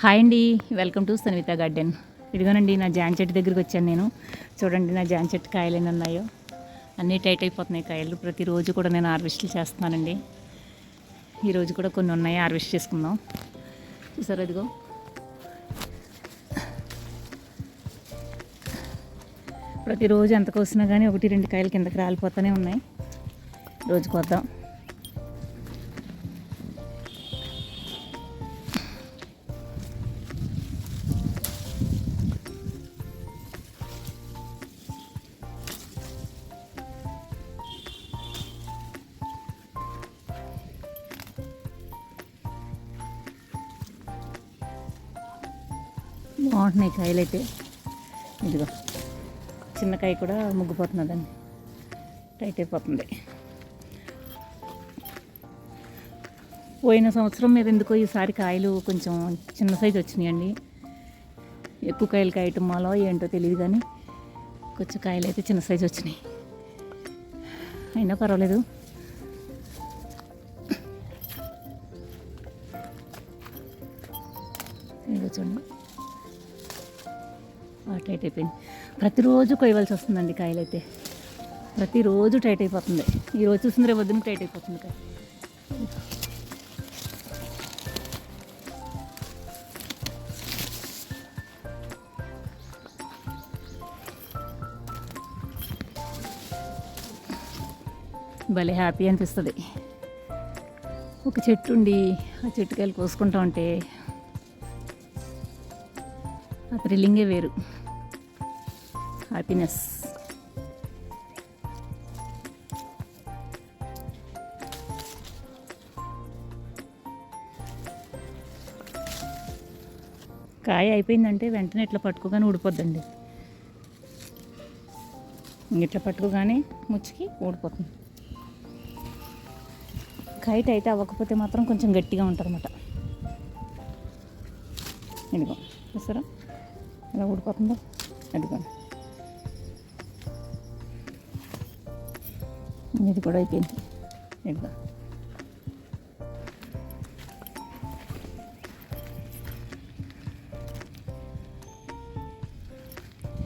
Hi అండి, welcome to Sanvitha garden. ఇదిగోనండి నా జాన్ చెట్టు దగ్గరికి వచ్చాను నేను. చూడండి నా జాన్ చెట్టు కాయలు ఎన్ని ఉన్నాయో. అన్నీ టైట్ అయిపోతున్నాయి కాయలు. ప్రతిరోజు కూడా నేను హార్వెస్ట్లు చేస్తున్నానండి. ఈరోజు కూడా కొన్ని ఉన్నాయి, హార్వెస్ట్ చేసుకుందాం. చూసారు ఇదిగో. ప్రతిరోజు ఎంత కోసినా కానీ 1-2 కాయలు కిందకి రాలిపోతూనే ఉన్నాయి. రోజు కొద్దాం. బాగుంటున్నాయి కాయలు అయితే. ఇదిగో చిన్న కాయ కూడా ముగ్గిపోతున్నదండి, టైట్ అయిపోతుంది. పోయిన సంవత్సరం మీద ఎందుకో ఈసారి కాయలు కొంచెం చిన్న సైజు వచ్చినాయండి. ఎక్కువ కాయలు కాయటం మాలో ఏంటో తెలియదు, కానీ కొంచెం కాయలు అయితే చిన్న సైజు వచ్చినాయి. అయినా పర్వాలేదు. ఇదిగో చూడండి, టైట్ అయిపోయింది. ప్రతిరోజు కొయ్యవలసి వస్తుందండి కాయలైతే. ప్రతిరోజు టైట్ అయిపోతుంది. ఈరోజు చూసింది రేపు వద్దున టైట్ అయిపోతుంది కాయ. భలే హ్యాపీ అనిపిస్తుంది. ఒక చెట్టు ఉండి ఆ చెట్టుకాయలు కోసుకుంటా ఉంటే ఆ థ్రిల్లింగే వేరు, హ్యాపీనెస్. కాయ అయిపోయిందంటే వెంటనే ఇట్లా పట్టుకోగానే ఊడిపోద్దండి. ఇట్లా పట్టుకోగానే ముచ్చికి ఊడిపోతుంది. కాయ అయితే అవ్వకపోతే మాత్రం కొంచెం గట్టిగా ఉంటుంది అన్నమాట. ఇదిగో చూసారా ఎలా ఊడిపోతుందో. అదిగో ఇది కూడా అయిపోయింది. ఇదిగో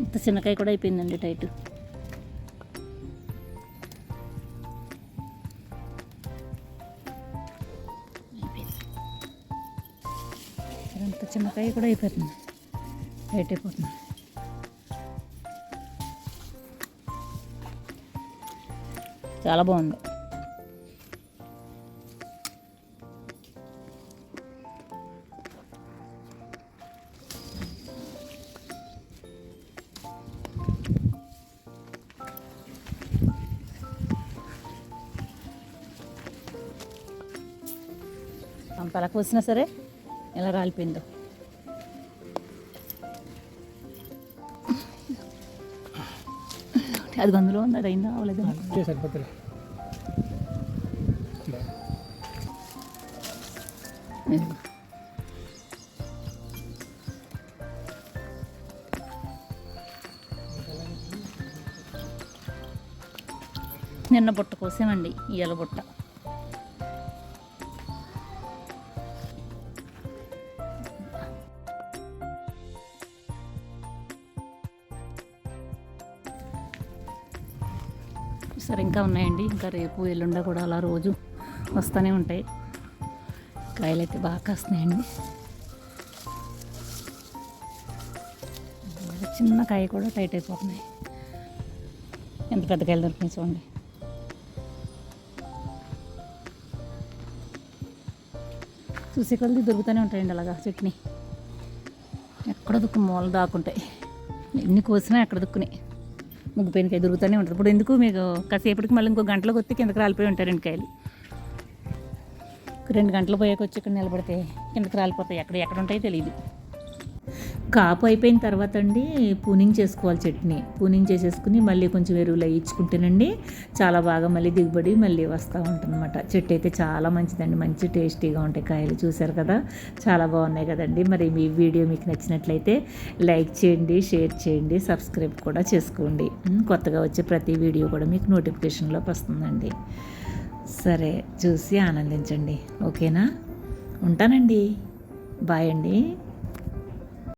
ఇంత చిన్నకాయ కూడా అయిపోయిందండి టైట్. అంత చిన్నకాయ కూడా అయిపోతుంది, టైట్ అయిపోతుంది. చాలా బాగుంది. అంతలా కోసినా సరే ఎలా రాలిపోయిందో. అది అందులో ఉంది, అది అయిందా అవ్వలేదు. నిన్న బుట్ట కోసామండి, ఇవాళ బుట్ట. సరే ఇంకా ఉన్నాయండి, ఇంకా రేపు ఎల్లుండ కూడా అలా రోజు వస్తూనే ఉంటాయి. కాయలు అయితే బాగా కాస్తున్నాయండి. చిన్న కాయ కూడా టైట్ అయిపోతున్నాయి. ఎంత పెద్ద కాయలు దొరికినాయి చూడండి. చూసే కొద్ది దొరుకుతూనే ఉంటాయండి అలాగా చట్నీ. ఎక్కడ దుక్కు మూల దాక్కుంటాయి. ఎన్ని కోసినా ఎక్కడ దుక్కుని ముగ్గిపోయిన కాయ దొరుకుతూనే ఉంటుంది. ఇప్పుడు ఎందుకు మీకు కాసేపటికి మళ్ళీ ఇంకో గంటలో కొత్తి కిందకి రాలిపోయి ఉంటాయి 2 కాయలు. 2 గంటలు పోయాక వచ్చి ఇక్కడ నిలబడితే కిందకి రాలిపోతాయి. ఎక్కడ ఉంటాయో తెలియదు. కాపు అయిపోయిన తర్వాత అండి పూనింగ్ చేసుకోవాలి చట్నీ. పూనింగ్ చేసేసుకుని మళ్ళీ కొంచెం ఎరువులు వేయించుకుంటేనండి చాలా బాగా మళ్ళీ దిగుబడి మళ్ళీ వస్తూ ఉంటుందన్నమాట. చెట్టు అయితే చాలా మంచిదండి, మంచి టేస్టీగా ఉంటాయి కాయలు. చూసారు కదా, చాలా బాగున్నాయి కదండి. మరి మీ వీడియో మీకు నచ్చినట్లయితే లైక్ చేయండి, షేర్ చేయండి, సబ్స్క్రైబ్ కూడా చేసుకోండి. కొత్తగా వచ్చే ప్రతి వీడియో కూడా మీకు నోటిఫికేషన్లోకి వస్తుందండి. సరే, చూసి ఆనందించండి. ఓకేనా? ఉంటానండి. బాయ్ అండి.